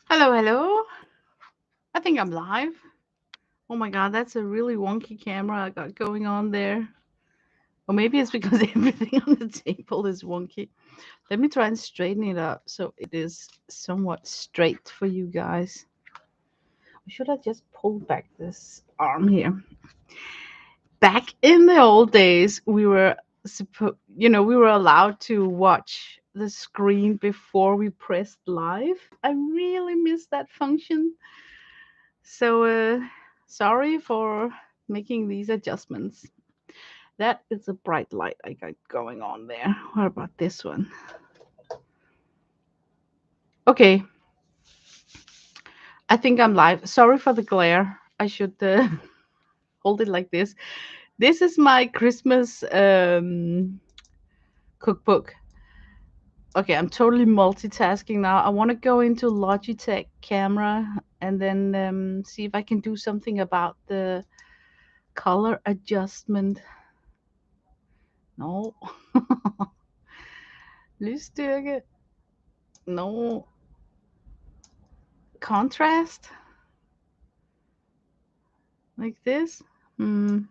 Hello, hello. I think I'm live. Oh my god, that's a really wonky camera I got going on there. Or maybe it's because everything on the table is wonky. Let me try and straighten it up so it is somewhat straight for you guys. Or should I just pull back this arm here? Back in the old days, we were allowed to watch the screen before we pressed live. I really miss that function. So, sorry for making these adjustments. That is a bright light I got going on there. What about this one? Okay, I think I'm live. Sorry for the glare. I should hold it like this. This is my Christmas cookbook. Okay, I'm totally multitasking now. I want to go into Logitech camera and then see if I can do something about the color adjustment. No. Lysstyrke. No. Contrast. Like this. Hmm.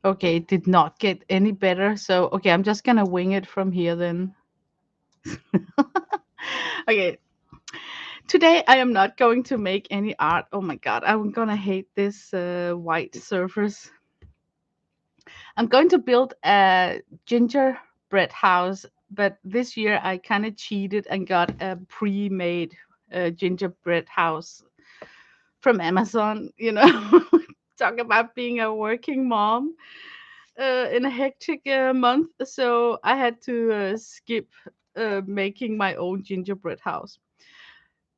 Okay, it did not get any better. So, okay, I'm just gonna wing it from here then. Okay, today I am not going to make any art. Oh my god, I'm gonna hate this white surface. I'm going to build a gingerbread house, but this year I kind of cheated and got a pre-made gingerbread house from Amazon. Talk about being a working mom in a hectic month, so I had to skip making my own gingerbread house.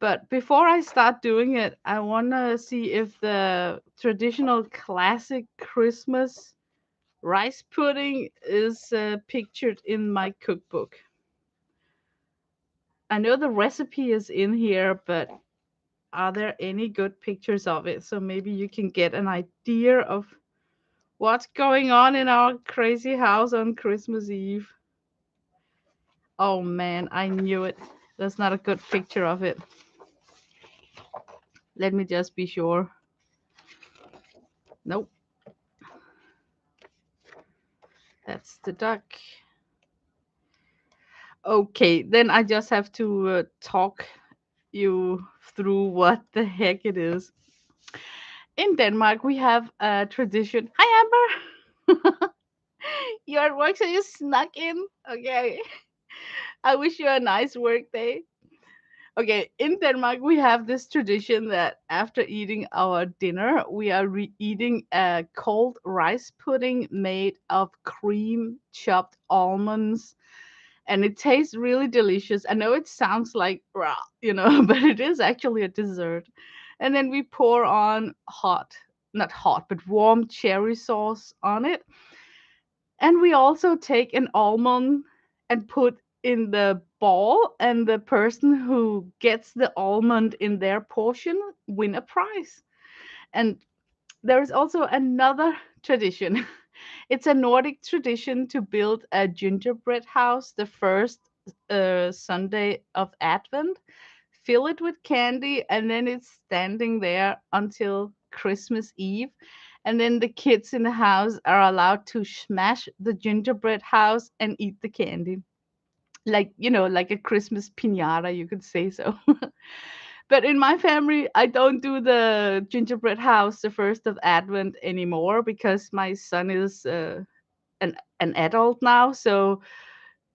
But before I start doing it, I want to see if the traditional classic Christmas rice pudding is pictured in my cookbook. I know the recipe is in here, but are there any good pictures of it? So maybe you can get an idea of what's going on in our crazy house on Christmas Eve. Oh man, I knew it. That's not a good picture of it. Let me just be sure. Nope, that's the duck. Okay, then I just have to talk you through what the heck it is. In Denmark, we have a tradition. Hi, Amber. You're at work, so you snuck in. Okay. I wish you a nice work day. Okay, in Denmark, we have this tradition that after eating our dinner, we are eating a cold rice pudding made of cream, chopped almonds, and it tastes really delicious. I know it sounds like raw, but it is actually a dessert. And then we pour on not hot, but warm cherry sauce on it. And we also take an almond and put in the ball, and the person who gets the almond in their portion win a prize. And there is also another tradition. It's a Nordic tradition to build a gingerbread house the first Sunday of Advent, fill it with candy, and then it's standing there until Christmas Eve. And then the kids in the house are allowed to smash the gingerbread house and eat the candy. Like a Christmas pinata, you could say so. But in my family, I don't do the gingerbread house the first of Advent anymore because my son is an adult now. So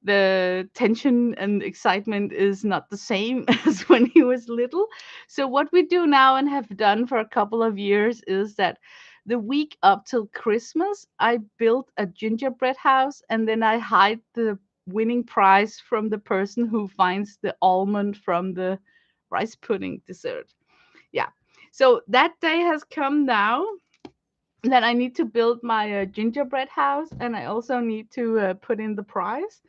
the tension and excitement is not the same as when he was little. So what we do now and have done for a couple of years is that the week up till Christmas, I built a gingerbread house and then I hide the winning prize from the person who finds the almond from the rice pudding dessert. Yeah. So that day has come now that I need to build my gingerbread house and I also need to put in the prize.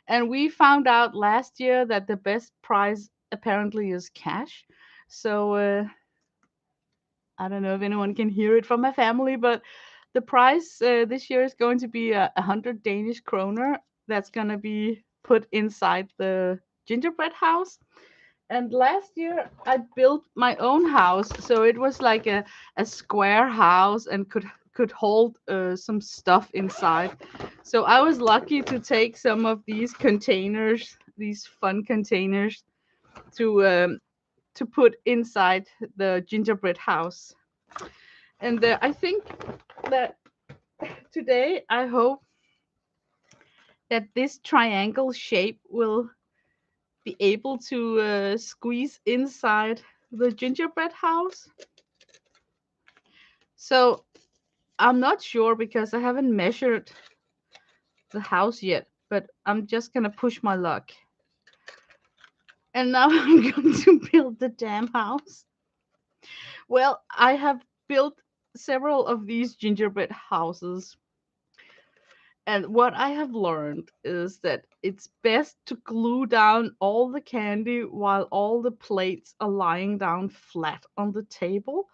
And we found out last year that the best prize apparently is cash. So I don't know if anyone can hear it from my family, but the prize this year is going to be 100 Danish kroner. That's going to be put inside the gingerbread house. And last year I built my own house, so it was like a square house and could hold some stuff inside. So I was lucky to take some of these containers, these fun containers, to um, to put inside the gingerbread house. And I think that today I hope that this triangle shape will be able to squeeze inside the gingerbread house. So I'm not sure because I haven't measured the house yet, but I'm just gonna push my luck. And now I'm going to build the damn house. Well, I have built several of these gingerbread houses. And what I have learned is that it's best to glue down all the candy while all the plates are lying down flat on the table.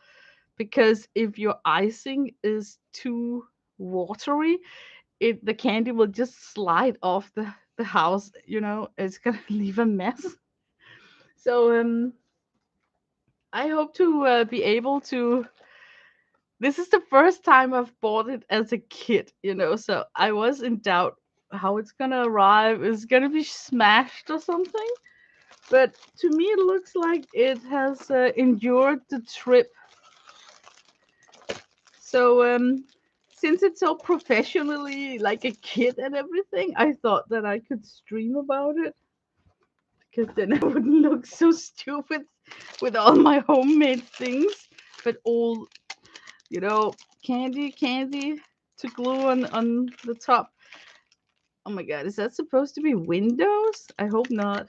Because if your icing is too watery, the candy will just slide off the house, it's gonna leave a mess. So I hope to be able to. This is the first time I've bought it as a kit, so I was in doubt how it's gonna arrive. Is it gonna be smashed or something? But to me, it looks like it has endured the trip. So since it's so professionally like a kit and everything, I thought that I could stream about it because then I wouldn't look so stupid with all my homemade things, but all you know, candy to glue on the top. Oh my god, is that supposed to be windows? I hope not.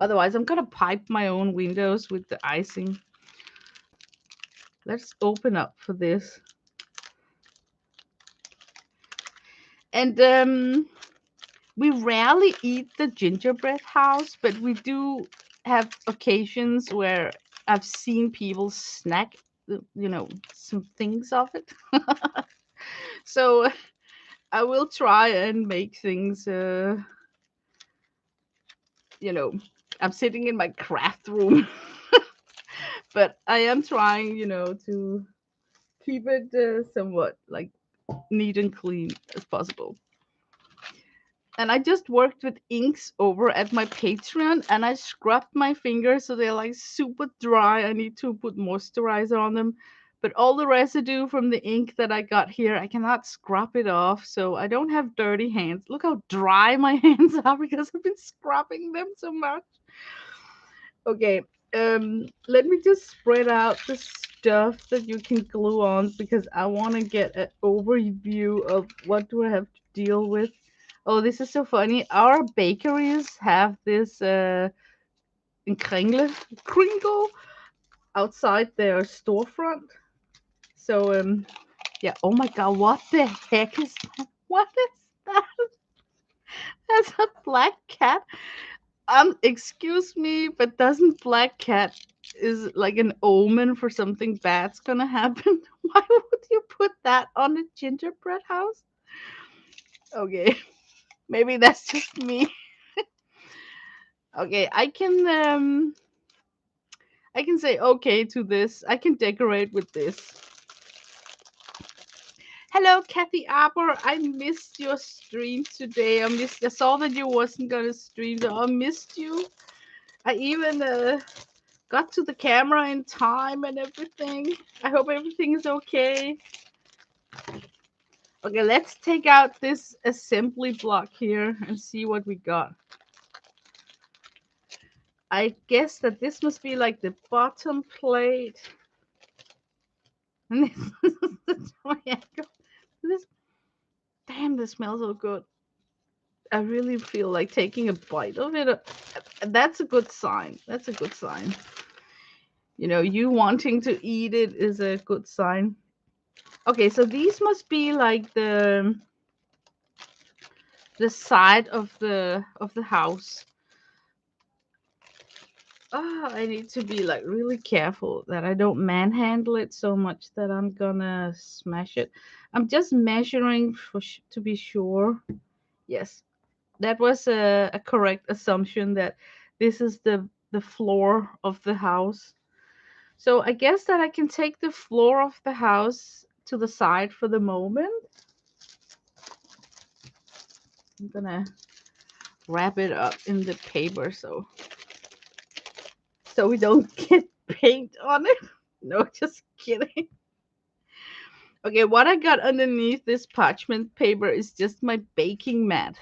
Otherwise, I'm gonna pipe my own windows with the icing. Let's open up for this. And we rarely eat the gingerbread house, but we do have occasions where I've seen people snack, some things of it. So I will try and make things. You know, I'm sitting in my craft room, but I am trying, to keep it somewhat like neat and clean as possible. And I just worked with inks over at my Patreon and I scrubbed my fingers so they're like super dry. I need to put moisturizer on them. But all the residue from the ink that I got here, I cannot scrub it off. So I don't have dirty hands. Look how dry my hands are because I've been scrubbing them so much. Okay, let me just spread out the stuff that you can glue on because I want to get an overview of what do I have to deal with. Oh, this is so funny. Our bakeries have this kringle outside their storefront. So yeah. Oh my God, what the heck is that? What is that? That's a black cat. Excuse me, but doesn't black cat is like an omen for something bad's gonna happen? Why would you put that on a gingerbread house? Okay, maybe that's just me. Okay, I can say okay to this. I can decorate with this. Hello, Kathy Arbor. I missed your stream today. I saw that you wasn't gonna stream, so I missed you. I even got to the camera in time and everything. I hope everything is okay. Okay, let's take out this assembly block here and see what we got. I guess that this must be like the bottom plate. And this is the triangle. Damn, this smells so good. I really feel like taking a bite of it. That's a good sign. That's a good sign. You wanting to eat it is a good sign. Okay, so these must be like the side of the house. I need to be like really careful that I don't manhandle it so much that I'm gonna smash it. I'm just measuring to be sure. Yes. That was a correct assumption that this is the floor of the house. So I guess that I can take the floor of the house to the side for the moment. I'm gonna wrap it up in the paper so we don't get paint on it. No, just kidding. Okay, what I got underneath this parchment paper is just my baking mat.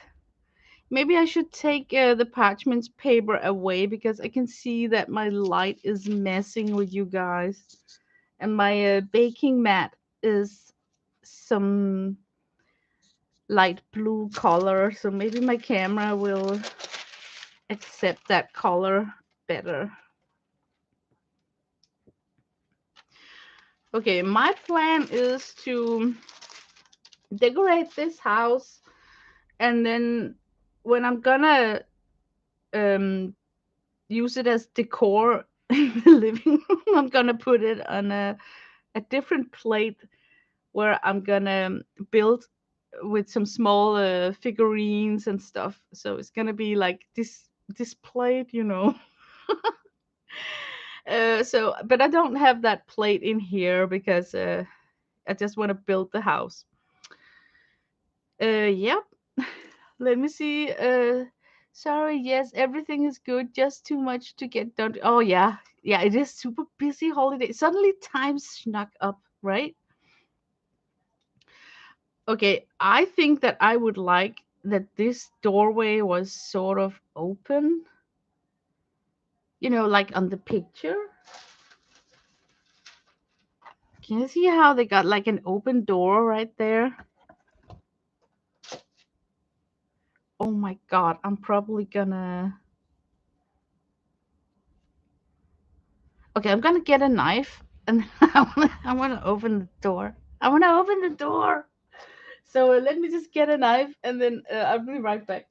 Maybe I should take the parchment paper away because I can see that my light is messing with you guys. And my baking mat is some light blue color, so maybe my camera will accept that color better. Okay, my plan is to decorate this house, and then when I'm gonna um, use it as decor in the living room, I'm gonna put it on a different plate where I'm gonna build with some small figurines and stuff. So it's gonna be like this plate, you know. But I don't have that plate in here because I just want to build the house. Yep. Let me see. Sorry. Yes, everything is good. Just too much to get done. Oh yeah, yeah. It is super busy holiday. Suddenly time snuck up, right? Okay, I think that I would like that this doorway was sort of open. You know, like on the picture. Can you see how they got like an open door right there? Oh my god, I'm probably gonna. Okay, I'm gonna get a knife and I wanna open the door. I wanna open the door. So let me just get a knife and then I'll be right back.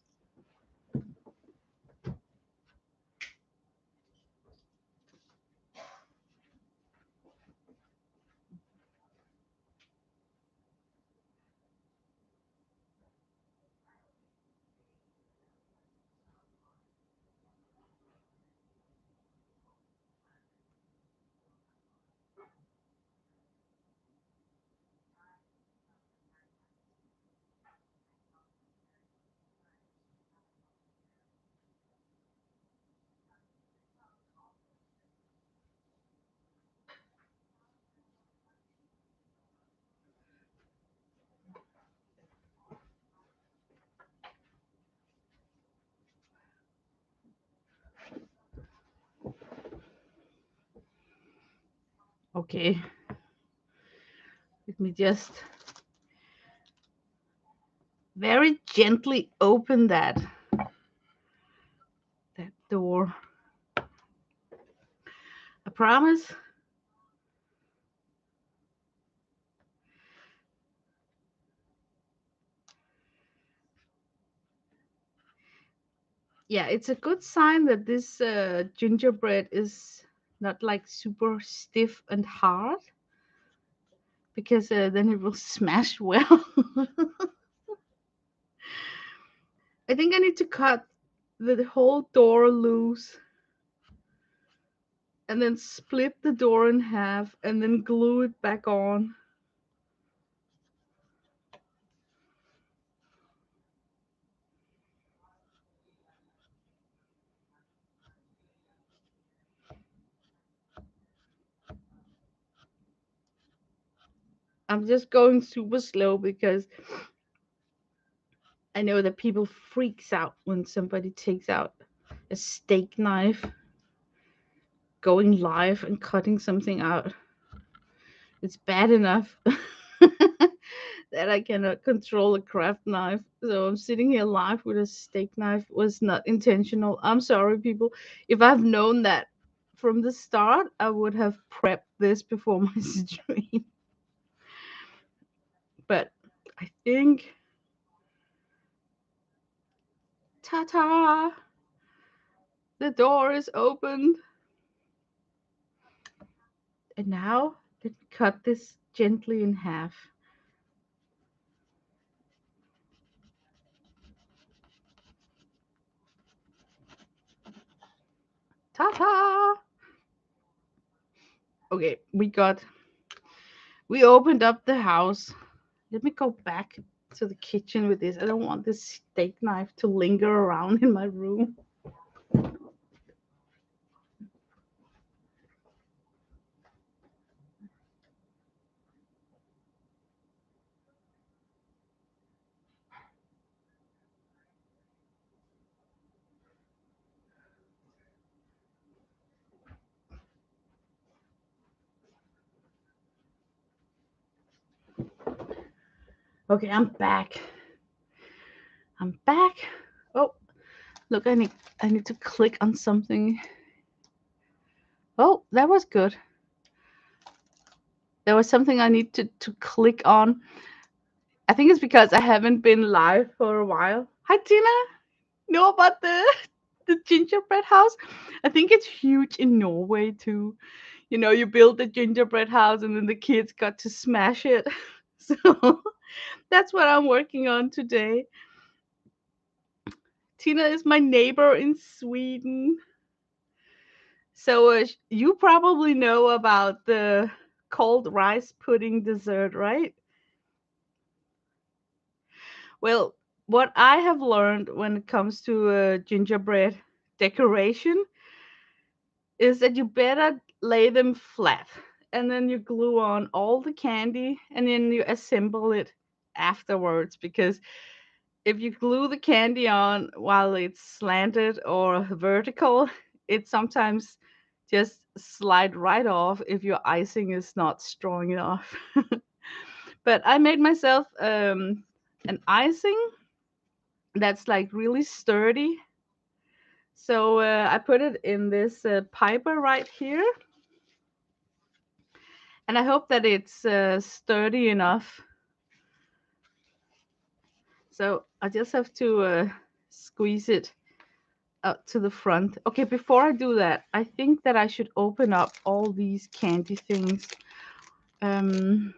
Okay, let me just very gently open that door. I promise. Yeah, it's a good sign that this gingerbread is not like super stiff and hard because then it will smash well. I think I need to cut the whole door loose and then split the door in half and then glue it back on. I'm just going super slow because I know that people freaks out when somebody takes out a steak knife, going live and cutting something out. It's bad enough that I cannot control a craft knife. So I'm sitting here live with a steak knife was not intentional. I'm sorry, people. If I've known that from the start, I would have prepped this before my stream. But I think, ta ta, the door is opened. And now let me cut this gently in half. Ta-ta! Okay, we opened up the house. Let me go back to the kitchen with this. I don't want this steak knife to linger around in my room. Okay, I'm back. I'm back. Oh, look, I need to click on something. Oh, that was good. There was something I need to click on. I think it's because I haven't been live for a while. Hi Tina. Know about the gingerbread house? I think it's huge in Norway too. You know, you build the gingerbread house and then the kids got to smash it. So that's what I'm working on today. Tina is my neighbor in Sweden. So you probably know about the cold rice pudding dessert, right? Well, what I have learned when it comes to gingerbread decoration is that you better lay them flat and then you glue on all the candy and then you assemble it afterwards, because if you glue the candy on while it's slanted or vertical, it sometimes just slide right off if your icing is not strong enough. But I made myself an icing that's like really sturdy. So I put it in this piper right here, and I hope that it's sturdy enough. So I just have to squeeze it out to the front. Okay, before I do that, I think that I should open up all these candy things. Um,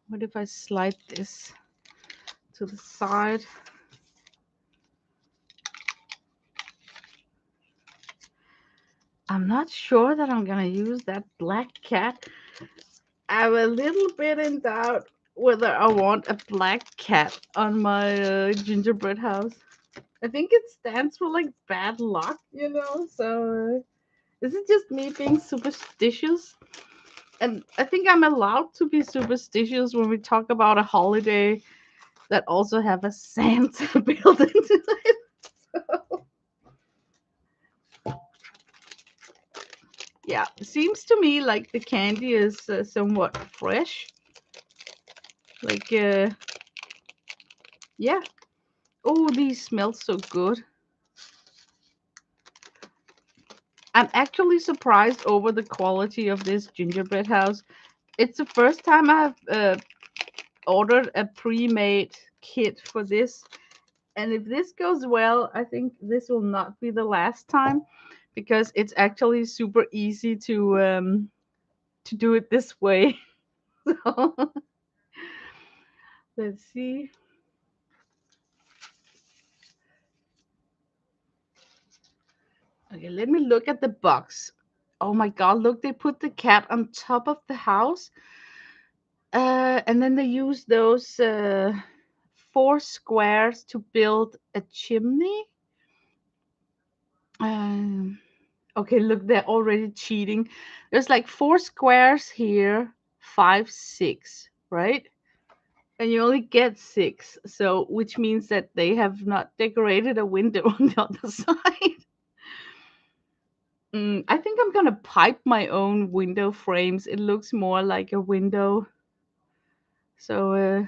what if I slide this to the side? I'm not sure that I'm gonna use that black cat. I'm a little bit in doubt whether I want a black cat on my gingerbread house. I think it stands for like bad luck, you know. So is it just me being superstitious? And I think I'm allowed to be superstitious when we talk about a holiday that also have a Santa built into it. So, yeah, it seems to me like the candy is somewhat fresh. Like, yeah. Oh, these smell so good. I'm actually surprised over the quality of this gingerbread house. It's the first time I've ordered a pre-made kit for this, and if this goes well, I think this will not be the last time, because it's actually super easy to do it this way. So let's see. Okay, let me look at the box. Oh my god, look, they put the cat on top of the house. And then they use those four squares to build a chimney. Um, okay, look, they're already cheating. There's like four squares here, five, six, right? And you only get six, so which means that they have not decorated a window on the other side. I think I'm gonna pipe my own window frames. It looks more like a window. So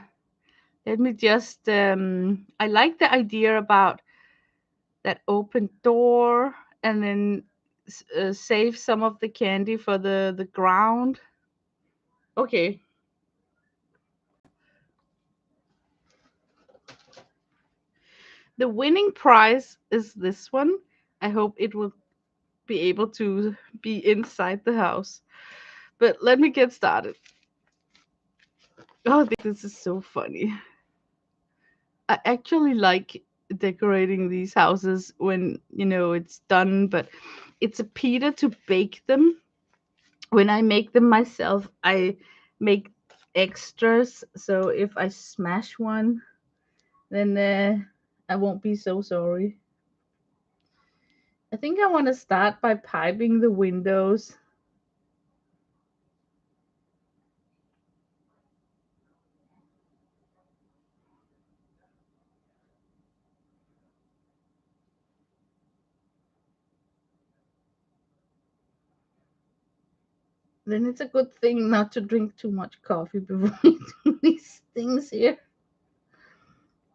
let me just. I like the idea about that open door, and then save some of the candy for the ground. Okay. The winning prize is this one. I hope it will be able to be inside the house. But let me get started. Oh, this is so funny. I actually like decorating these houses when, it's done, but It's a pita to bake them. When I make them myself, I make extras. So if I smash one, then I won't be so sorry. I think I want to start by piping the windows. Then it's a good thing not to drink too much coffee before we do these things here,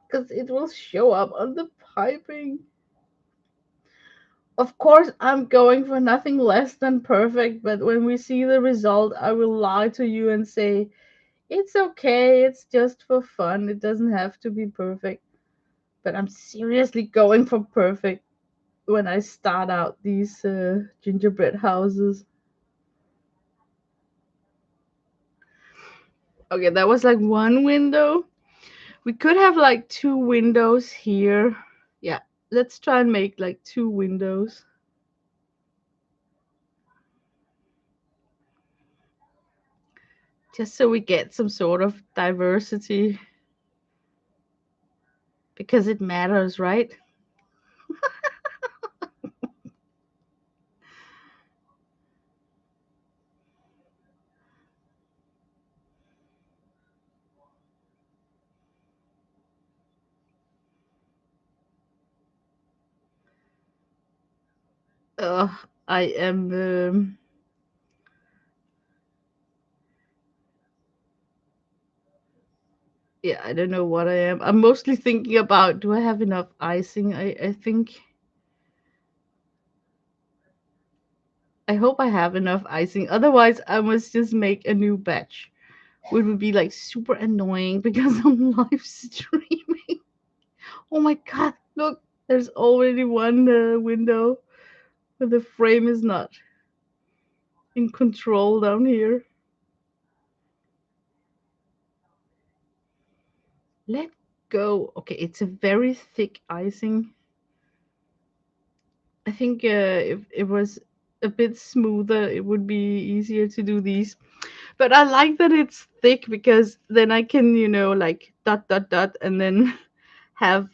because it will show up on the piping. Of course, I'm going for nothing less than perfect, but when we see the result, I will lie to you and say, it's okay, it's just for fun, it doesn't have to be perfect. But I'm seriously going for perfect when I start out these gingerbread houses. Okay, that was like one window. We could have like two windows here. Yeah, let's try and make like two windows. Just so we get some sort of diversity because it matters, right? Uh, I am, yeah, I don't know what I am. I'm mostly thinking about, do I have enough icing? I think, I hope I have enough icing. Otherwise, I must just make a new batch, which would be like super annoying because I'm live streaming. Oh my god, look, there's already one window where the frame is not in control down here. Let go. Okay, it's a very thick icing. I think if it was a bit smoother, it would be easier to do these. But I like that it's thick because then I can, like dot dot dot, and then have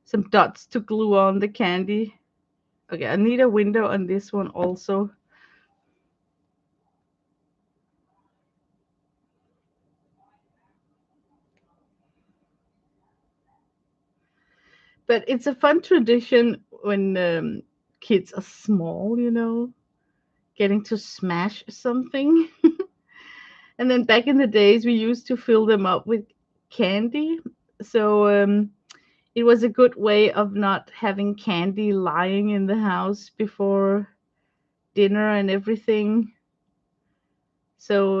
some dots to glue on the candy. Okay, I need a window on this one also. But it's a fun tradition when kids are small, getting to smash something. And then back in the days, we used to fill them up with candy. So it was a good way of not having candy lying in the house before dinner and everything. So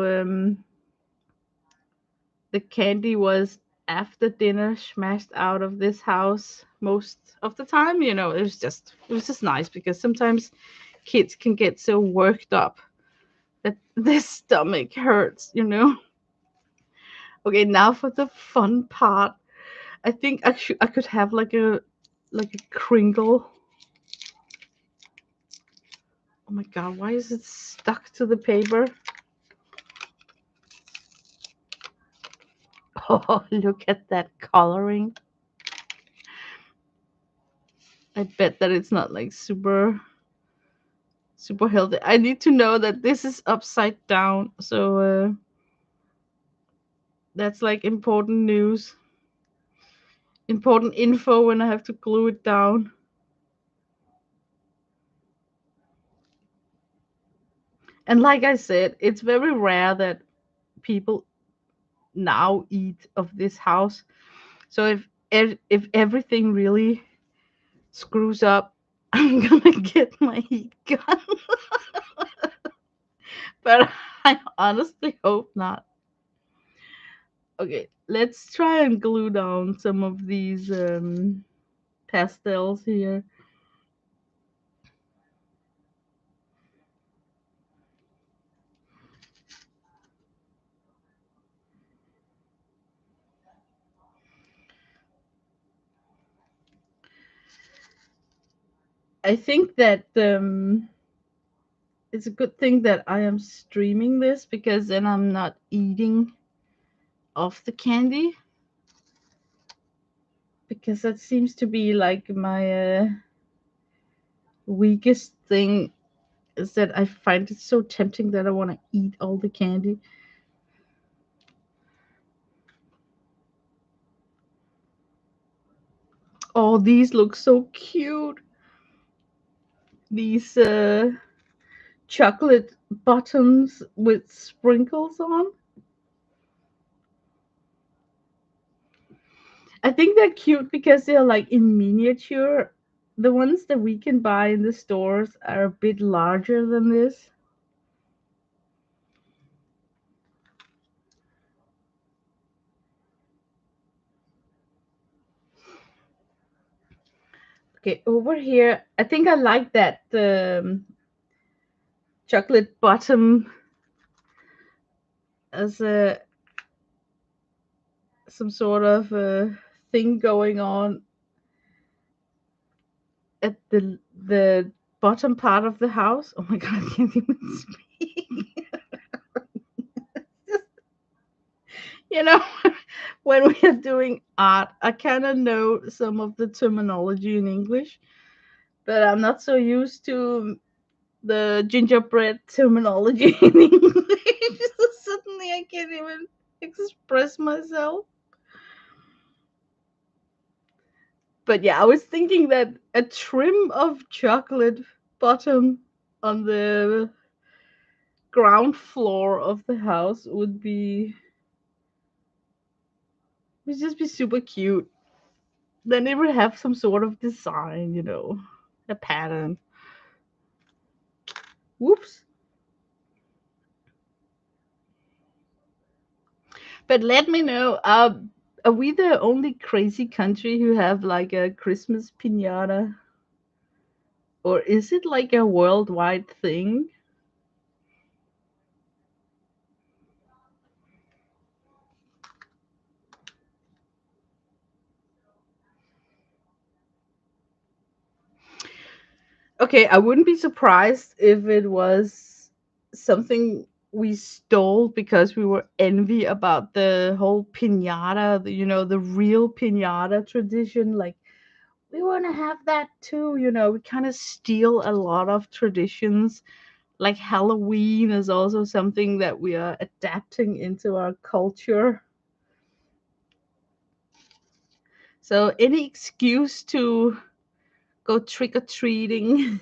the candy was after dinner smashed out of this house most of the time. It was just nice because sometimes kids can get so worked up that their stomach hurts. Okay, now for the fun part. I think I could have like a kringle. Oh my god, why is it stuck to the paper? Oh, look at that coloring. I bet that it's not like super healthy. I need to know that this is upside down. So that's like important news, important info when I have to glue it down. And like I said, it's very rare that people now eat of this house. So if everything really screws up, I'm gonna get my heat gun. But I honestly hope not. Okay, let's try and glue down some of these pastels here. I think that it's a good thing that I am streaming this because then I'm not eating off the candy, because that seems to be like my weakest thing, is that I find it so tempting that I want to eat all the candy. Oh, these look so cute. These chocolate buttons with sprinkles on. I think they're cute because they're like in miniature. The ones that we can buy in the stores are a bit larger than this. Okay, over here, I think I like that chocolate bottom as a some sort of thing going on at the bottom part of the house. Oh my god, I can't even speak. You know, when we are doing art, I kind of know some of the terminology in English, but I'm not so used to the gingerbread terminology in English. So suddenly I can't even express myself. But yeah, I was thinking that a trim of chocolate bottom on the ground floor of the house would just be super cute. Then it would have some sort of design, a pattern. Whoops. But let me know, are we the only crazy country who have like a Christmas pinata? Or is it like a worldwide thing? Okay, I wouldn't be surprised if it was something we stole because we were envy about the whole pinata, the real pinata tradition. Like, we want to have that too. We kind of steal a lot of traditions. Like, Halloween is also something that we are adapting into our culture. So, any excuse to go trick or treating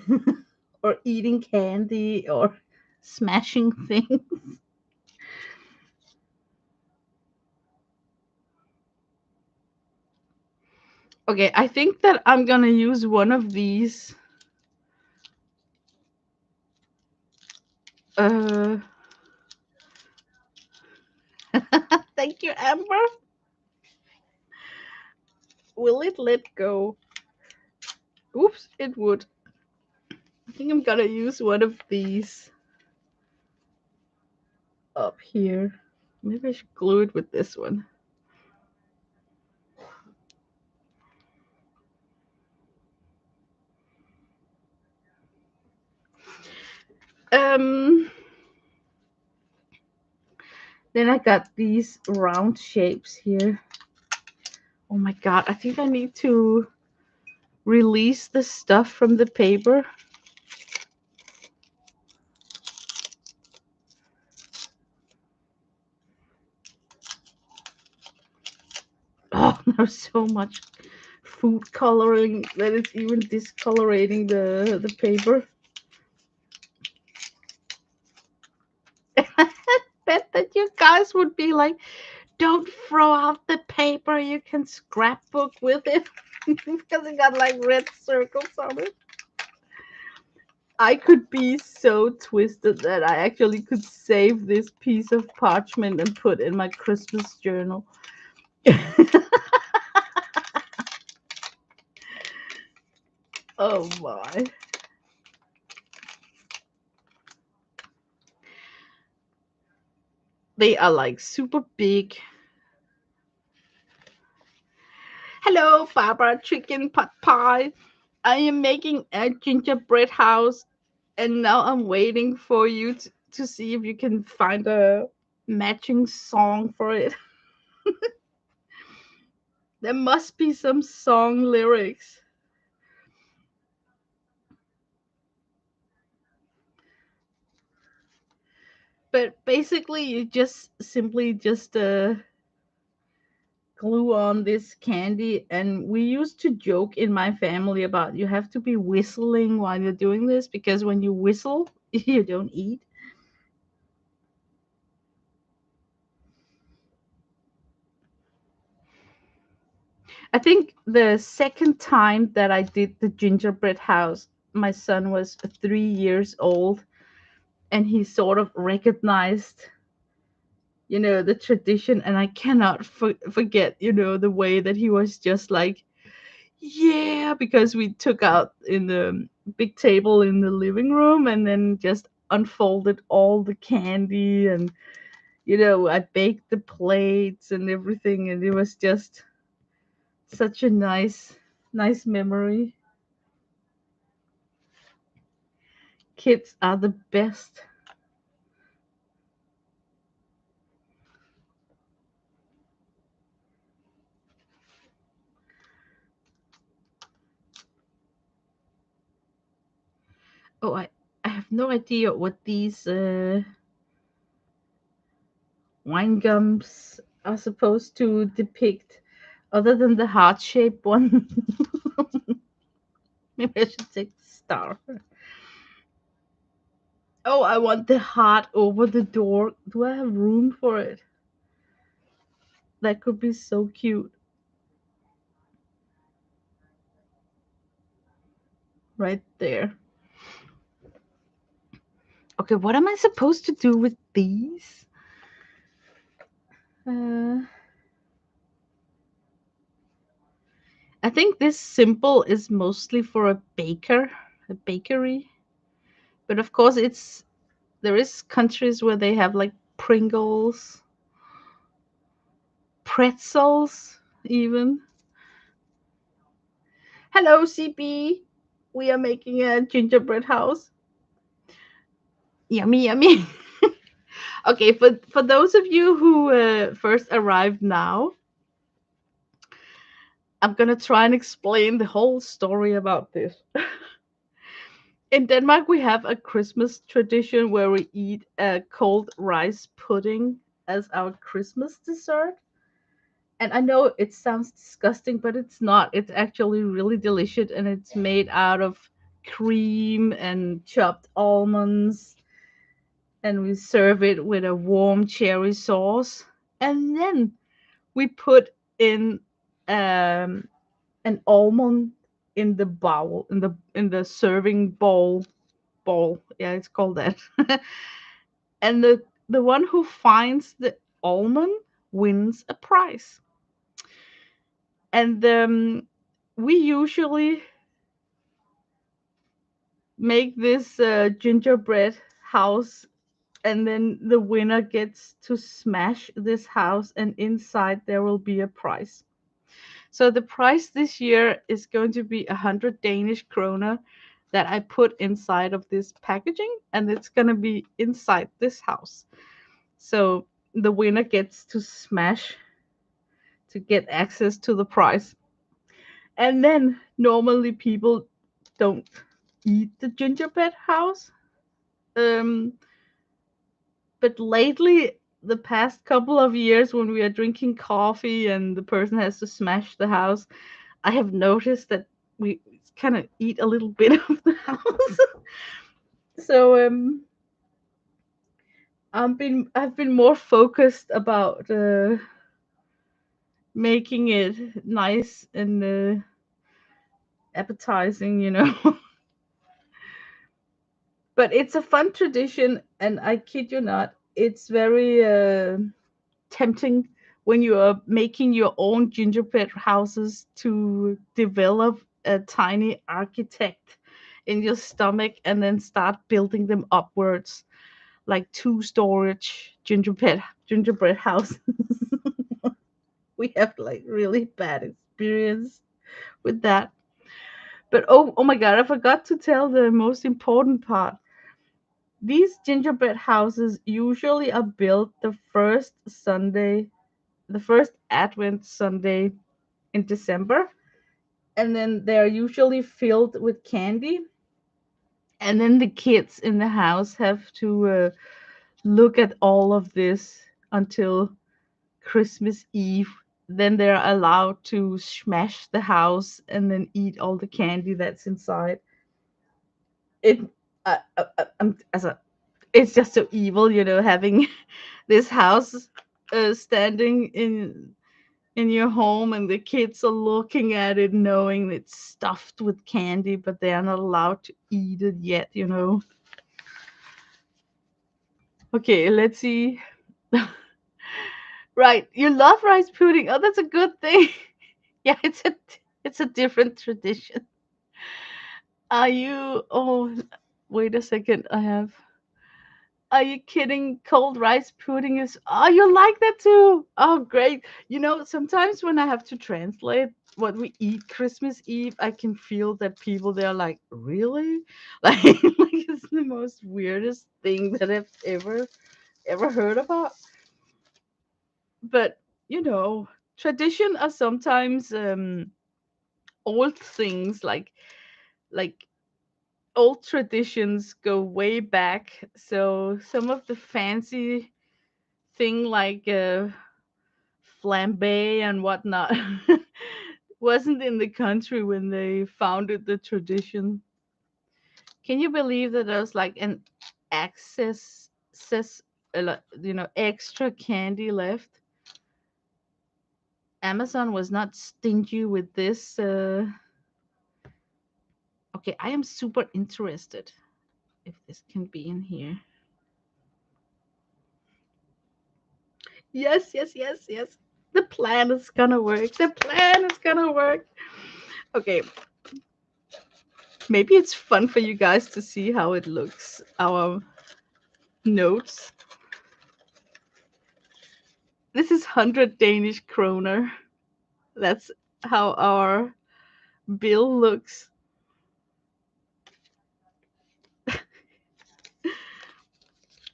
or eating candy or smashing things. Okay, I think that I'm gonna use one of these. Uh, thank you, Amber. Will it let go? Oops, it would. I think I'm gonna use one of these up here. Maybe I should glue it with this one. Um, then I got these round shapes here. Oh my god, I think I need to release the stuff from the paper. Oh, there's so much food coloring that it's even discolorating the paper. I bet that you guys would be like, don't throw out the paper, you can scrapbook with it. Because it got like red circles on it. I could be so twisted that I actually could save this piece of parchment and put in my Christmas journal. Oh my. They are like super big. Hello, Barbara Chicken Pot Pie. I am making a gingerbread house, and now I'm waiting for you to see if you can find a matching song for it. There must be some song lyrics. But basically, you just simply just glue on this candy. And we used to joke in my family about you have to be whistling while you're doing this because when you whistle, you don't eat. I think the second time that I did the gingerbread house, my son was 3 years old, and he sort of recognized, the tradition. And I cannot forget, the way that he was just like, yeah, because we took out in the big table in the living room and then just unfolded all the candy. And I baked the plates and everything, and it was just such a nice memory. Kids are the best. Oh, I have no idea what these wine gums are supposed to depict, other than the heart shaped one. Maybe I should take the star. Oh, I want the heart over the door. Do I have room for it? That could be so cute right there. Okay, what am I supposed to do with these? Uh, I think this symbol is mostly for a bakery. But of course, there is countries where they have like Pringles, pretzels, even. Hello, CB. We are making a gingerbread house. Yummy, yummy. Okay, for those of you who first arrived now, I'm gonna try and explain the whole story about this. In Denmark, we have a Christmas tradition where we eat a cold rice pudding as our Christmas dessert. And I know it sounds disgusting, but it's not. It's actually really delicious, and it's made out of cream and chopped almonds, and we serve it with a warm cherry sauce. And then we put in um, an almond in the bowl, in the serving bowl. Yeah, it's called that. And the one who finds the almond wins a prize. And we usually make this gingerbread house, and then the winner gets to smash this house, and inside there will be a prize. So the price this year is going to be 100 Danish kroner that I put inside of this packaging, and it's going to be inside this house. So the winner gets to smash to get access to the prize. And then normally people don't eat the gingerbread house. Um, but lately, the past couple of years, when we are drinking coffee and the person has to smash the house, I have noticed that we kind of eat a little bit of the house. So I've been more focused about making it nice and appetizing. But it's a fun tradition, and I kid you not, it's very tempting when you are making your own gingerbread houses to develop a tiny architect in your stomach and then start building them upwards like two storage gingerbread house. We have like really bad experience with that. But oh my god, I forgot to tell the most important part. These gingerbread houses usually are built the first Advent Sunday in December, and then they're usually filled with candy. And then the kids in the house have to look at all of this until Christmas Eve. Then they're allowed to smash the house and then eat all the candy that's inside. It, as a, it's just so evil, having this house standing in your home, and the kids are looking at it knowing it's stuffed with candy, but they are not allowed to eat it yet. Okay, let's see. Right, you love rice pudding. Oh, that's a good thing. Yeah, it's a different tradition. Are you oh wait a second, I have are you kidding? Cold rice pudding is. Oh, you like that too? Oh, great. Sometimes when I have to translate what we eat Christmas Eve, I can feel that people they're like, really? Like it's the most weirdest thing that I've ever heard about. But, you know, tradition are sometimes old things like old traditions go way back. So some of the fancy thing like flambe and whatnot wasn't in the country when they founded the tradition. Can you believe that there's like an excess, extra candy left? Amazon was not stingy with this. Okay, I am super interested if this can be in here. Yes, yes, yes, yes. The plan is gonna work. The plan is gonna work. Okay, maybe it's fun for you guys to see how it looks. Our notes. This is 100 Danish kroner. That's how our bill looks.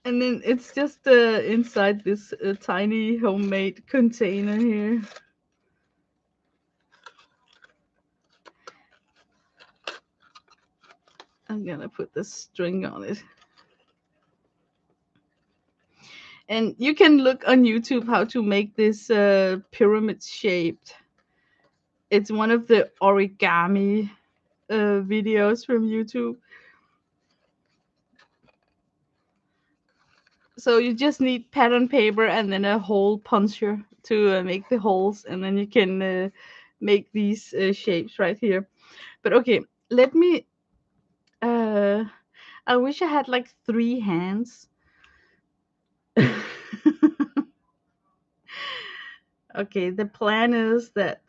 And then it's just inside this tiny homemade container here. I'm gonna put the string on it. And you can look on YouTube how to make this pyramid shaped. It's one of the origami videos from YouTube. So you just need pattern paper and then a hole puncher to make the holes, and then you can make these shapes right here. But okay, let me. Uh, I wish I had like 3 hands. Okay, the plan is that.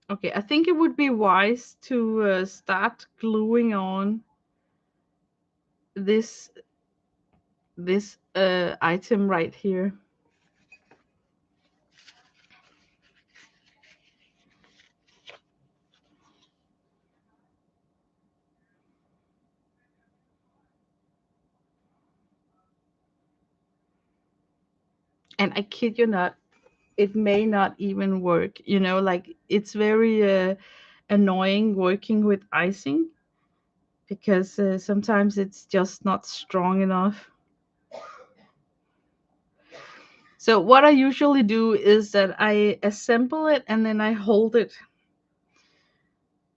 Okay, I think it would be wise to start gluing on this item right here. And I kid you not, it may not even work. Like it's very annoying working with icing because sometimes it's just not strong enough. So what I usually do is that I assemble it and then I hold it,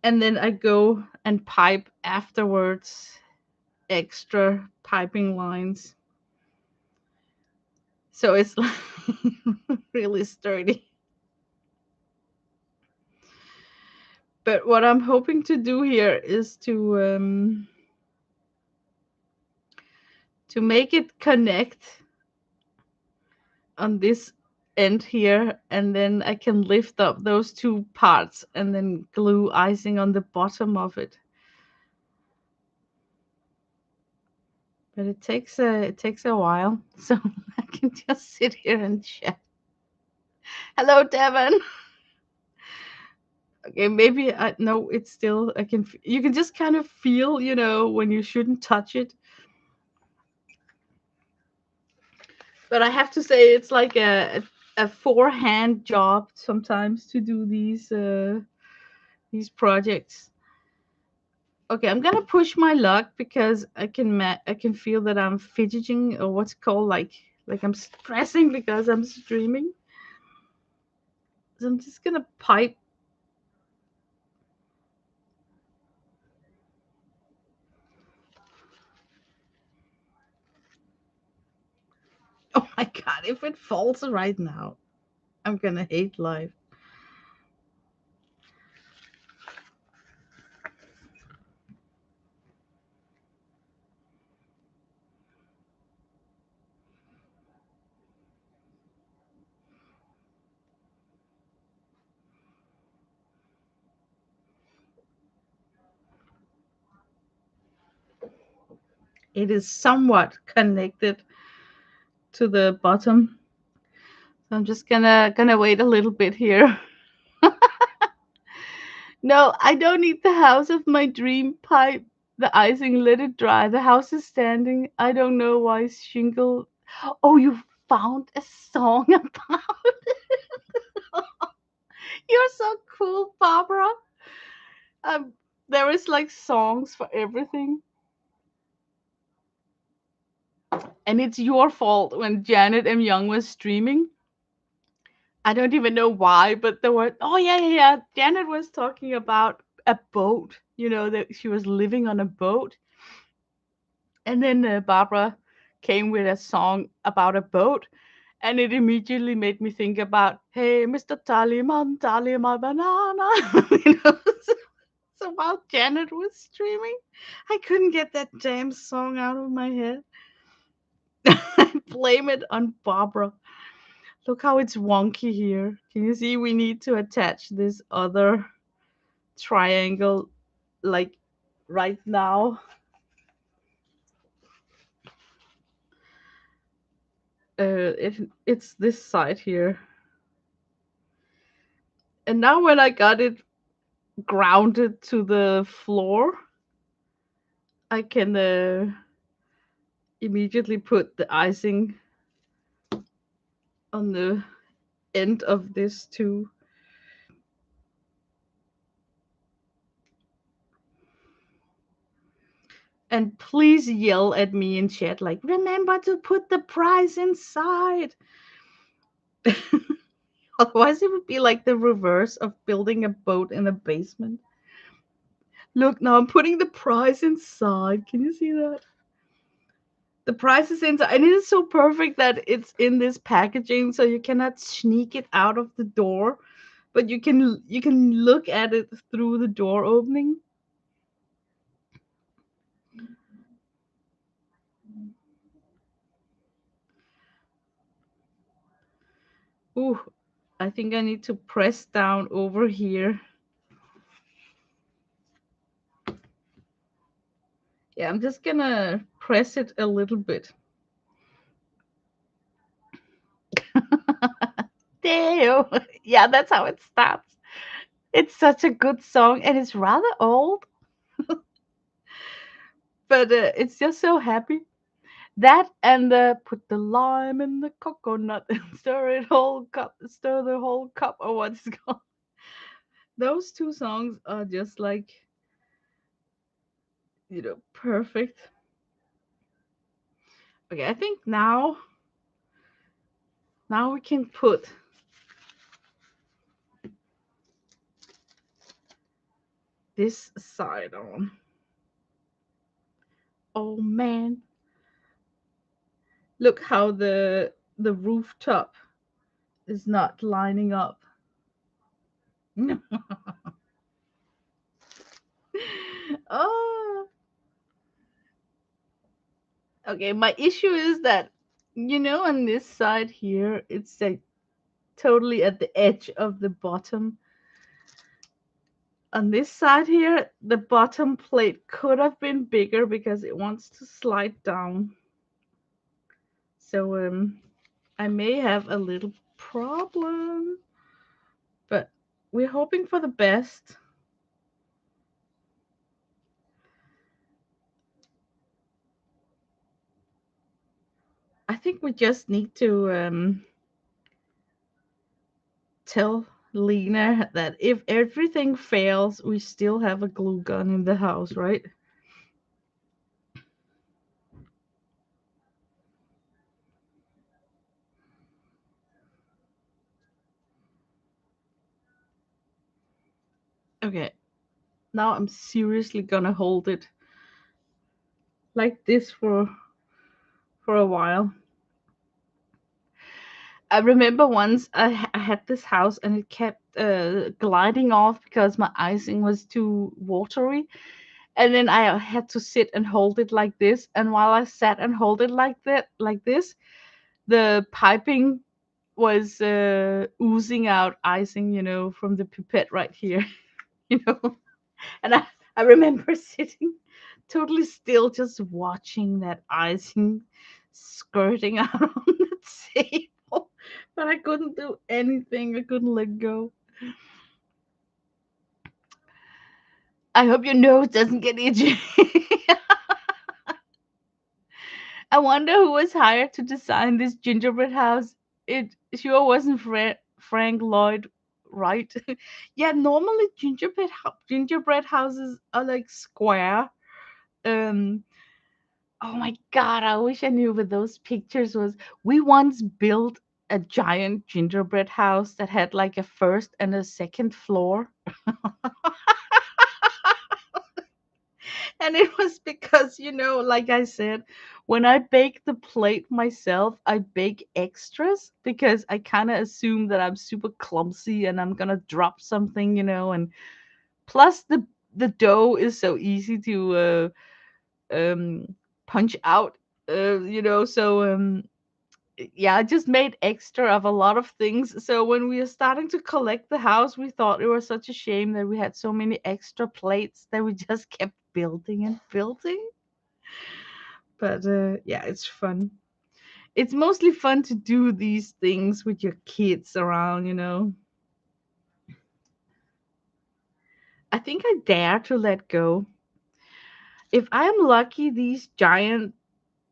and then I go and pipe afterwards, extra piping lines. So it's like really sturdy. But what I'm hoping to do here is to make it connect on this end here, and then I can lift up those two parts and then glue icing on the bottom of it. but it takes a while, so I can just sit here and chat. Hello, Devon. Okay, maybe I no, it's still I can. You can just kind of feel, when you shouldn't touch it. But I have to say, it's like a forehand job sometimes to do these projects. Okay, I'm gonna push my luck because I can feel that I'm fidgeting, or what's called, like I'm stressing because I'm streaming. So I'm just gonna pipe. Oh my god, if it falls right now, I'm gonna hate life. It is somewhat connected to the bottom. So I'm just gonna wait a little bit here. No, I don't need the house of my dream pipe. The icing, let it dry. The house is standing. I don't know why shingle. Oh, you found a song about it. You're so cool, Barbara. Um, there is like songs for everything, and it's your fault when Janet M. Young was streaming. I don't even know why, but there were. Oh yeah, yeah, yeah. Janet was talking about a boat. That she was living on a boat, and then Barbara came with a song about a boat, and it immediately made me think about, hey, Mr. Tallyman, tally my banana. So, so while Janet was streaming, I couldn't get that damn song out of my head. I blame it on Barbara. Look how it's wonky here. Can you see we need to attach this other triangle, like, right now? It's this side here. And now when I got it grounded to the floor, I can immediately put the icing on the end of this too. And please yell at me in chat, like, remember to put the prize inside. Otherwise, it would be like the reverse of building a boat in a basement. Look, now I'm putting the prize inside. Can you see that? The prize is inside, and it is so perfect that it's in this packaging, so you cannot sneak it out of the door, but you can look at it through the door opening. Ooh, I think I need to press down over here. Yeah, I'm just gonna press it a little bit. Damn. Yeah, that's how it starts. It's such a good song, and it's rather old, but it's just so happy. That and the put the lime in the coconut and stir the whole cup, or what's it called. Those two songs are just like, perfect. Okay, I think now we can put this side on. Oh man, look how the rooftop is not lining up. Oh, okay. My issue is that, on this side here, it's like totally at the edge of the bottom. On this side here, the bottom plate could have been bigger because it wants to slide down. So I may have a little problem, but we're hoping for the best. I think we just need to tell Lena that if everything fails, we still have a glue gun in the house, right? Okay, now I'm seriously gonna hold it like this for a while. I remember once I had this house and it kept gliding off because my icing was too watery. And then I had to sit and hold it like this. And while I sat and hold it like that, like this, the piping was oozing out icing, from the pipette right here, you know. And I remember sitting totally still, just watching that icing skirting out on the table. But I couldn't do anything. I couldn't let go. I hope your nose doesn't get itchy. I wonder who was hired to design this gingerbread house. It sure wasn't Frank Lloyd Wright. Yeah, normally gingerbread houses are like square. Um, Oh my God, I wish I knew what those pictures was. We once built a giant gingerbread house that had like a first and a second floor. And it was because, like I said, when I bake the plate myself, I bake extras because I kind of assume that I'm super clumsy and I'm gonna drop something, and plus the dough is so easy to punch out, so yeah, I just made extra of a lot of things. So when we were starting to collect the house, we thought it was such a shame that we had so many extra plates that we just kept building and building. But yeah, it's fun. It's mostly fun to do these things with your kids around. I think I dare to let go. If I'm lucky, these giant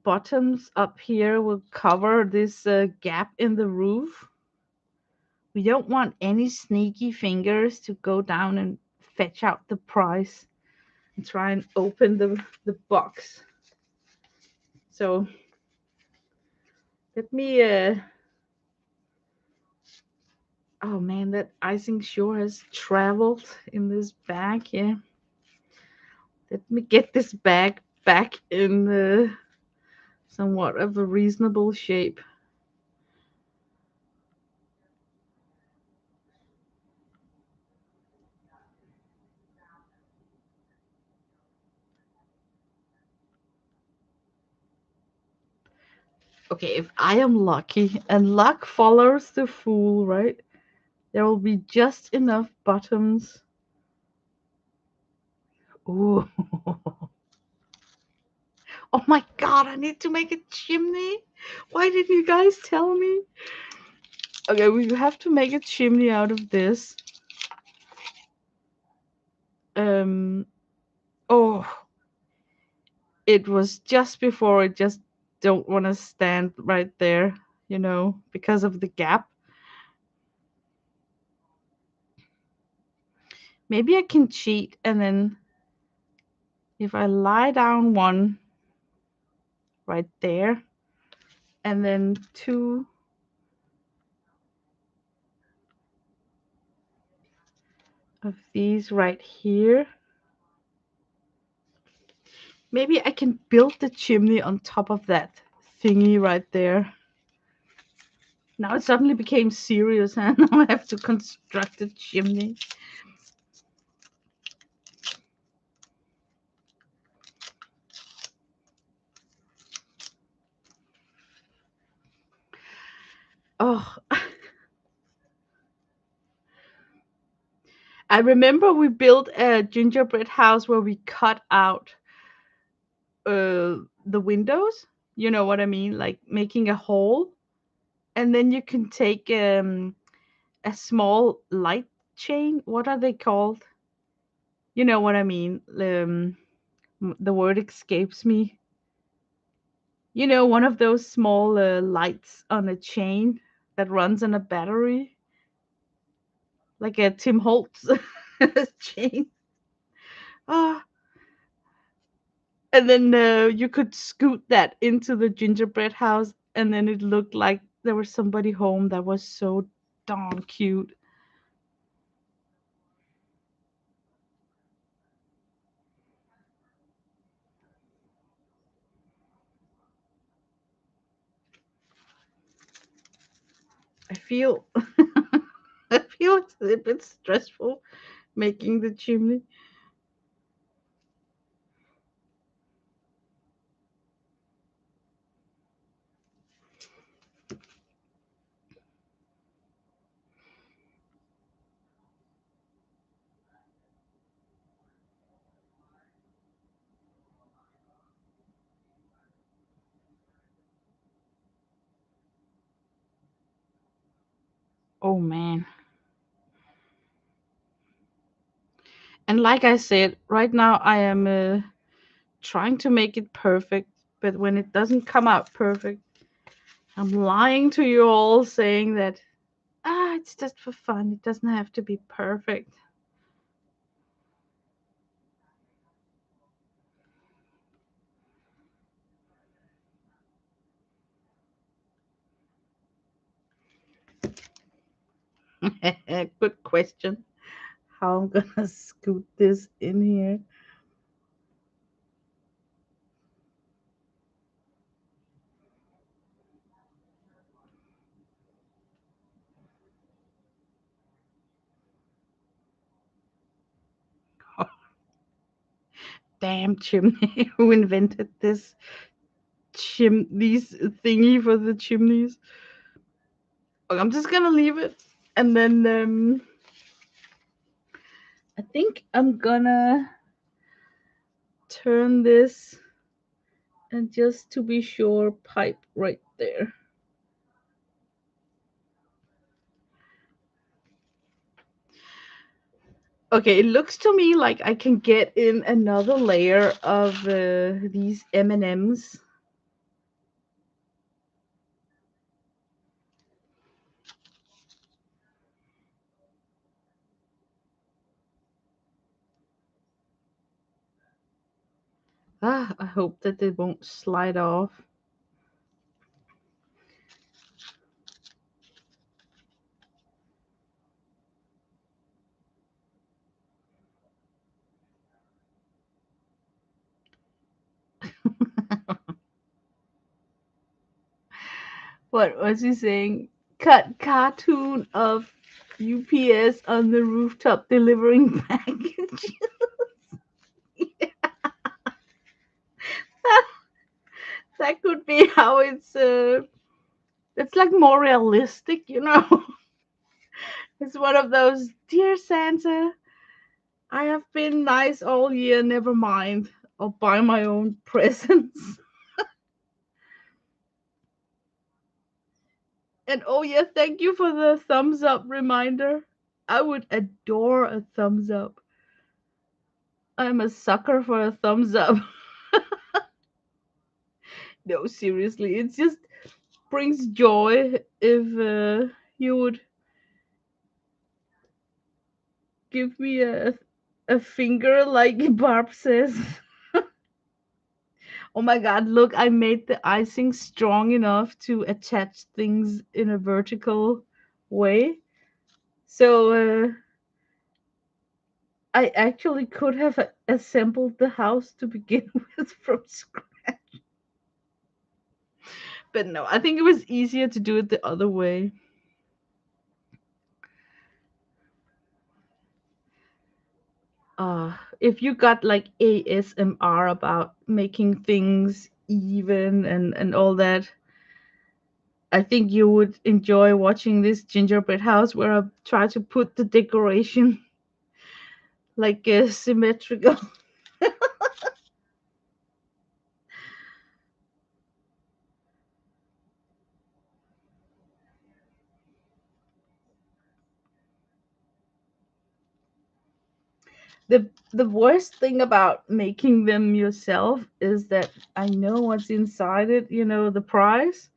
bottoms up here will cover this gap in the roof. We don't want any sneaky fingers to go down and fetch out the prize and try and open the box. So let me oh man, that icing sure has traveled in this bag here. Let me get this bag back in somewhat of a reasonable shape. Okay, if I am lucky and luck follows the fool, right? There will be just enough bottoms. Ooh. Oh my God, I need to make a chimney. Why didn't you guys tell me? Okay, we have to make a chimney out of this. Um, oh, it was just before I just don't want to stand right there, because of the gap. Maybe I can cheat and then if I lie down one right there and then two of these right here. Maybe I can build the chimney on top of that thingy right there. Now it suddenly became serious, and now I have to construct a chimney. Oh, I remember we built a gingerbread house where we cut out the windows. You know what I mean? Like making a hole, and then you can take a small light chain. What are they called? You know what I mean? The word escapes me. You know, one of those small lights on a chain that runs on a battery, like a Tim Holtz chain. Ah, and then you could scoot that into the gingerbread house, and then it looked like there was somebody home that was so darn cute. I feel I feel it's a bit stressful making the chimney. Oh man. And like I said, right now I am trying to make it perfect, but when it doesn't come out perfect, I'm lying to you all saying that it's just for fun. It doesn't have to be perfect. Good question. How I'm gonna scoot this in here. Damn chimney. Who invented this these thingy for the chimneys? Okay, I'm just gonna leave it. And then I think I'm gonna turn this and just to be sure, pipe right there. Okay, it looks to me like I can get in another layer of these M&Ms. I hope that they won't slide off. What was he saying? Cut cartoon of UPS on the rooftop delivering packages. That could be how it's like more realistic, you know. It's one of those, dear Santa, I have been nice all year, never mind. I'll buy my own presents. And oh yeah, thank you for the thumbs up reminder. I would adore a thumbs up. I'm a sucker for a thumbs up. No, seriously, it just brings joy if you would give me a finger, like Barb says. Oh my god, look, I made the icing strong enough to attach things in a vertical way. So I actually could have assembled the house to begin with from scratch. But no, I think it was easier to do it the other way. If you got like ASMR about making things even and all that, I think you would enjoy watching this gingerbread house where I try to put the decoration like symmetrical. The worst thing about making them yourself is that I know what's inside it, the prize.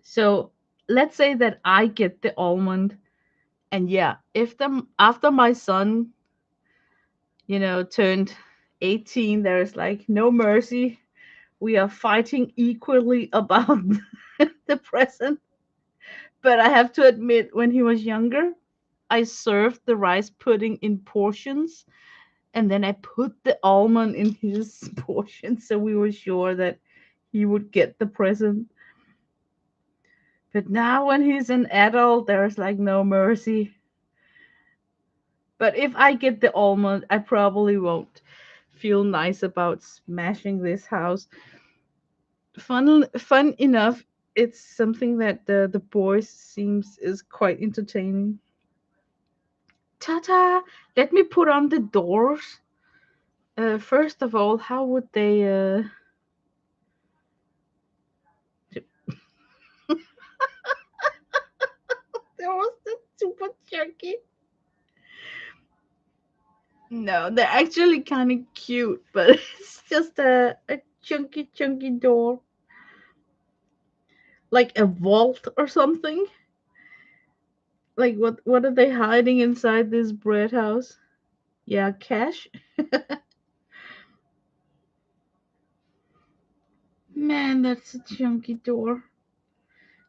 So let's say that I get the almond, and yeah, if them after my son, turned 18, there's like no mercy. We are fighting equally about the present. But I have to admit, when he was younger, I served the rice pudding in portions, and then I put the almond in his portion so we were sure that he would get the present. But now, when he's an adult, there's like no mercy. But if I get the almond, I probably won't feel nice about smashing this house. Fun enough, it's something that the boys seems is quite entertaining. Ta-ta! Let me put on the doors. First of all, how would they? That was the super chunky. No, they're actually kind of cute, but it's just a chunky door, like a vault or something. Like what are they hiding inside this bread house? Yeah, cash. Man, that's a chunky door.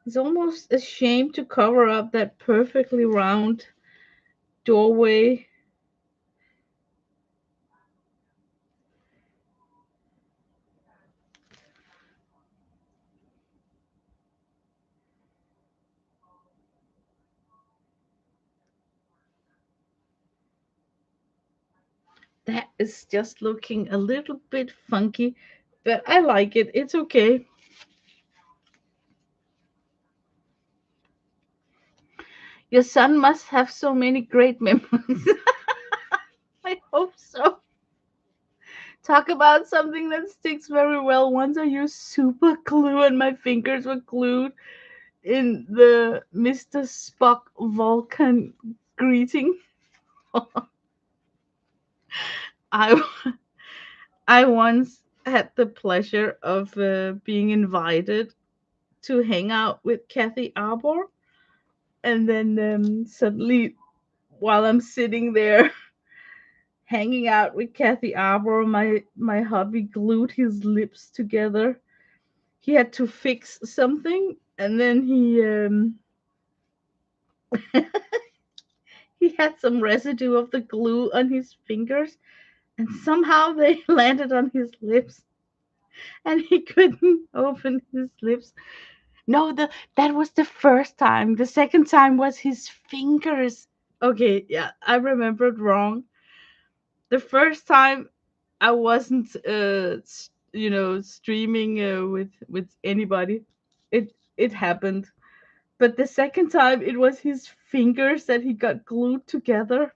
It's almost a shame to cover up that perfectly round doorway. That is just looking a little bit funky, but I like it. It's okay. Your son must have so many great memories. I hope so. Talk about something that sticks very well. Once I used super glue and my fingers were glued in the Mr. Spock Vulcan greeting. I I once had the pleasure of being invited to hang out with Kathy Arbor, and then suddenly, while I'm sitting there hanging out with Kathy Arbor, my hubby glued his lips together. He had to fix something, and then he had some residue of the glue on his fingers, and somehow they landed on his lips, and he couldn't open his lips. No, that was the first time. The second time was his fingers. Okay, yeah, I remembered wrong. The first time I wasn't streaming with anybody. It happened. But the second time it was his fingers that he got glued together,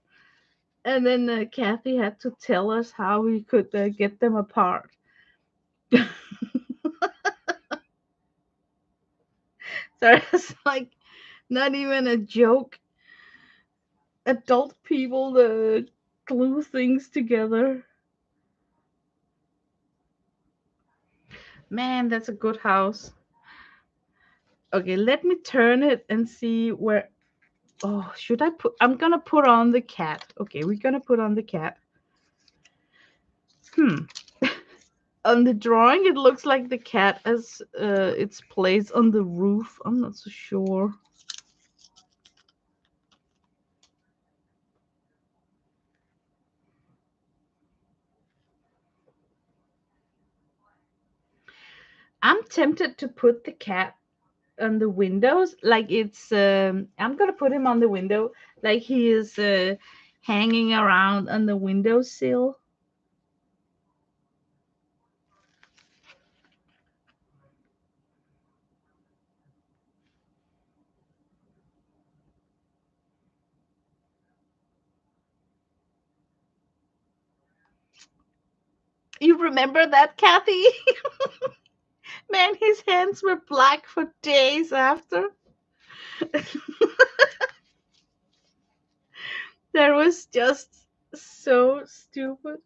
and then Kathy had to tell us how he could get them apart. So it's like not even a joke. Adult people glue things together. Man, that's a good house. Okay, let me turn it and see where. Oh, should I put? I'm gonna put on the cat. Okay, we're gonna put on the cat. Hmm. On the drawing, it looks like the cat has its place on the roof. I'm not so sure. I'm tempted to put the cat on the windows, like it's. I'm gonna put him on the window, like he is hanging around on the windowsill. You remember that, Kathy? Man, his hands were black for days after. That was just so stupid.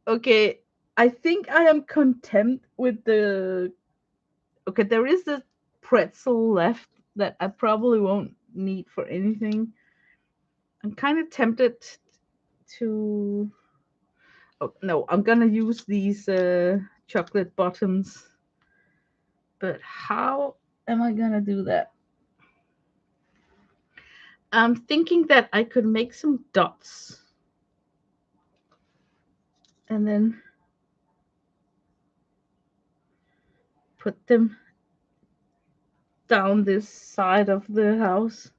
Okay, I think I am content with the. Okay, there is the pretzel left that I probably won't need for anything. I'm kind of tempted to. Oh, no, I'm gonna use these chocolate bottoms. But how am I gonna do that? I'm thinking that I could make some dots and then put them down this side of the house.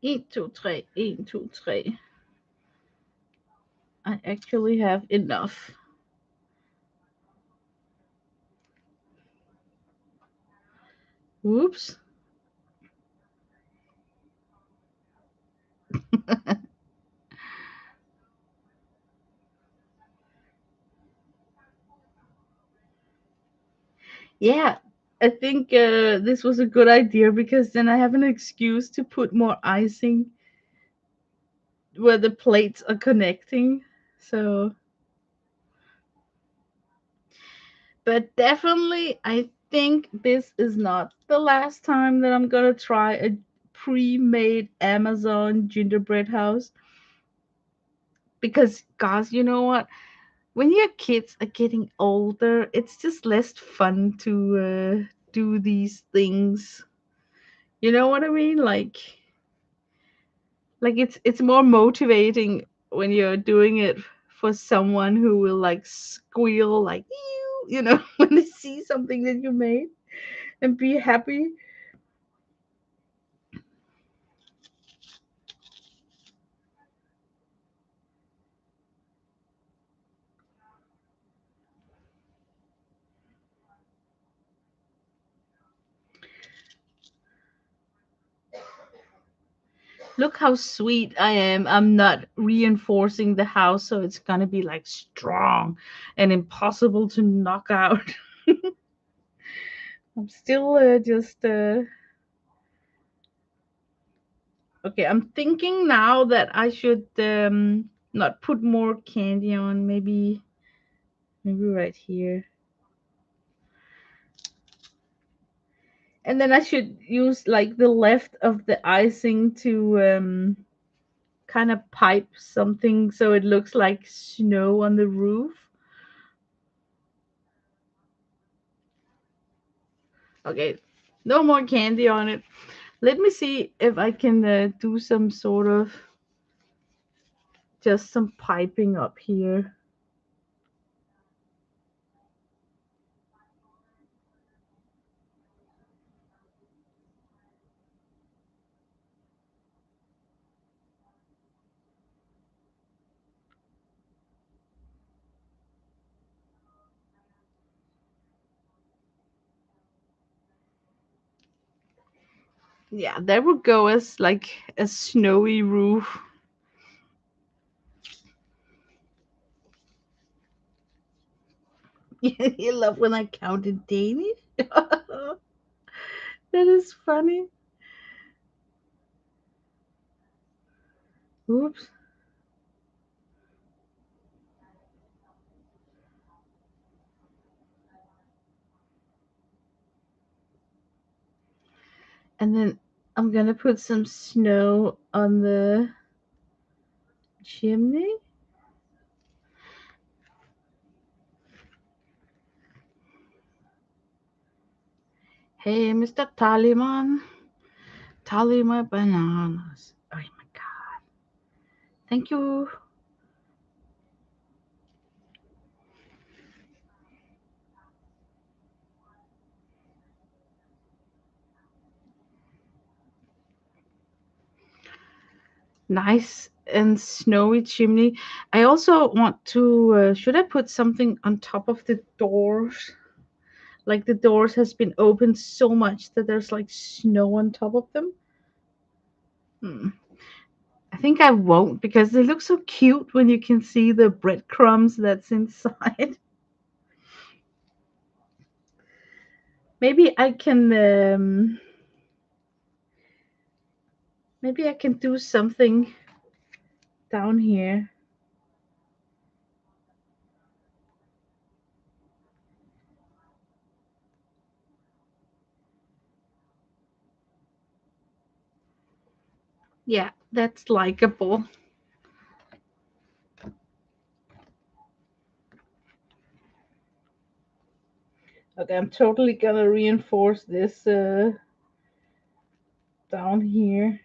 1, 2, 3, 1, 2, 3. I actually have enough. Whoops. Yeah, I think this was a good idea because then I have an excuse to put more icing where the plates are connecting. So, but definitely, I think this is not the last time that I'm gonna try a pre-made Amazon gingerbread house. Because, guys, you know what? When your kids are getting older, it's just less fun to do these things. You know what I mean? Like it's more motivating when you're doing it for someone who will like squeal like you know, when they see something that you made and be happy. Look how sweet I am. I'm not reinforcing the house so it's gonna be like strong and impossible to knock out. I'm still just okay. I'm thinking now that I should not put more candy on. Maybe right here, and then I should use like the left of the icing to kind of pipe something so it looks like snow on the roof. Okay, no more candy on it. Let me see if I can do some sort of just some piping up here. Yeah, that would go as like a snowy roof. You love when I count in Danish? That is funny. Oops. And then I'm gonna put some snow on the chimney. Hey, Mr. Tallyman, tally my bananas. Oh my god. Thank you. Nice. and snowy chimney. I also want to. Should I put something on top of the doors? Like the doors has been opened so much that there's like snow on top of them. Hmm. I think I won't because they look so cute when you can see the breadcrumbs that's inside. Maybe I can. Maybe I can do something down here. Yeah, that's likable. Okay, I'm totally gonna reinforce this down here.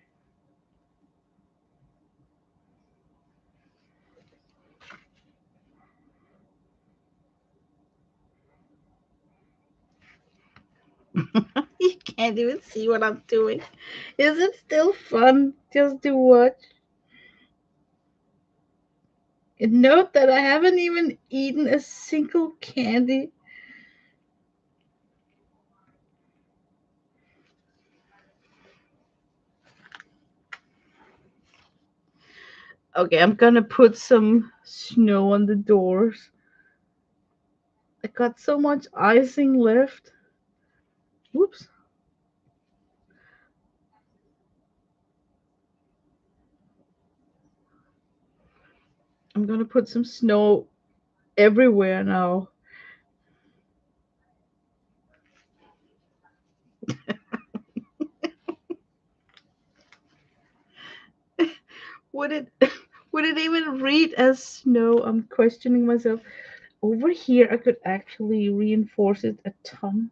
You can't even see what I'm doing. Is it still fun just to watch? And note that I haven't even eaten a single candy. Okay, I'm gonna put some snow on the doors. I got so much icing left. Whoops. I'm gonna put some snow everywhere now. Would it would it even read as snow? I'm questioning myself. Over here I could actually reinforce it a ton.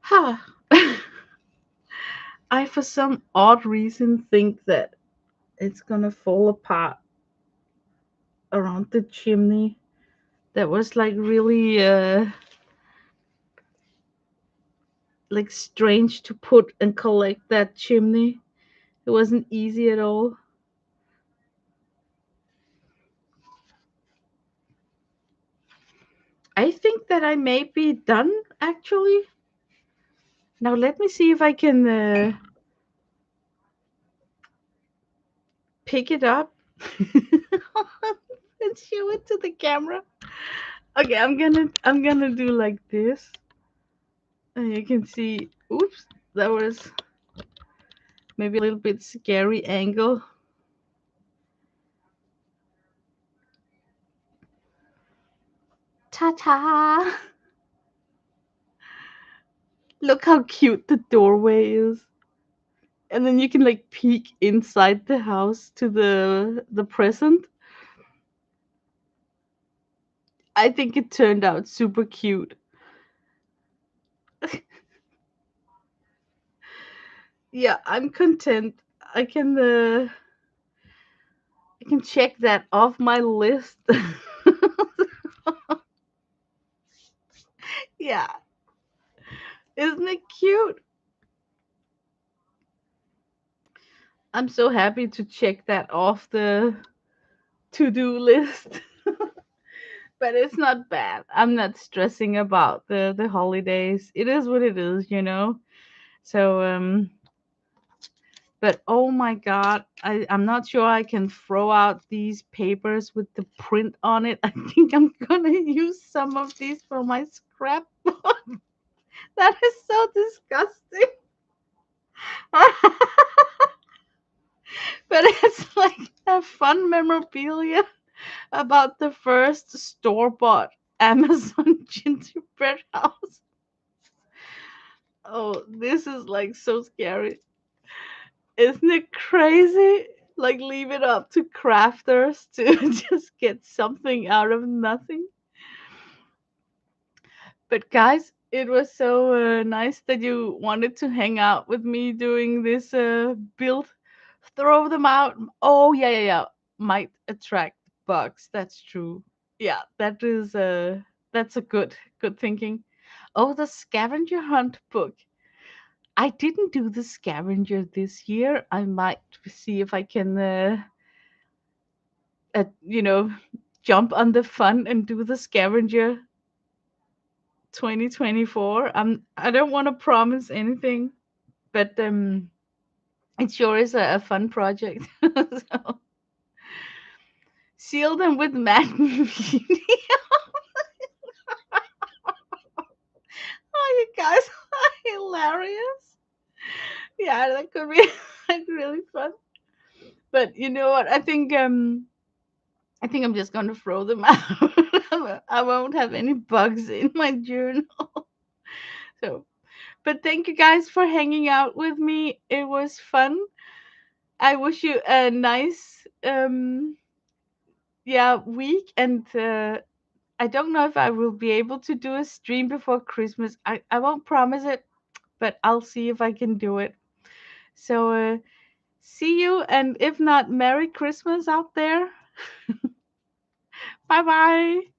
Ha! I for some odd reason think that it's gonna fall apart around the chimney. That was like really like strange to put and collect that chimney. It wasn't easy at all. I think that I may be done actually. Now let me see if I can pick it up and show it to the camera. Okay, I'm gonna do like this, and you can see. Oops, that was maybe a little bit scary angle. Ta ta! Look how cute the doorway is, and then you can like peek inside the house to the present. I think it turned out super cute. Yeah, I'm content. I can check that off my list. Yeah, isn't it cute? I'm so happy to check that off the to-do list. But it's not bad. I'm not stressing about the holidays. It is what it is. So but oh my god, I'm not sure I can throw out these papers with the print on it. I think I'm gonna use some of these for my scrapbook. That is so disgusting. But it's like a fun memorabilia about the first store bought Amazon gingerbread house. Oh, this is like so scary. Isn't it crazy? Like, leave it up to crafters to just get something out of nothing. But, guys, It was so nice that you wanted to hang out with me doing this build. Throw them out. Oh yeah, yeah, yeah. Might attract bugs. That's true. Yeah, that's a good thinking. Oh, the scavenger hunt book. I didn't do the scavenger this year. I might see if I can, you know, jump on the fun and do the scavenger 2024. I don't want to promise anything, but it sure is a fun project. So, seal them with matte medium. Oh, you guys are hilarious. Yeah, that could be like really fun. But you know what? I think I'm just gonna throw them out. I won't have any bugs in my journal. So, but thank you guys for hanging out with me. It was fun. I wish you a nice yeah, week, and I don't know if I will be able to do a stream before Christmas. I won't promise it, but I'll see if I can do it. So see you, and if not, Merry Christmas out there. Bye bye.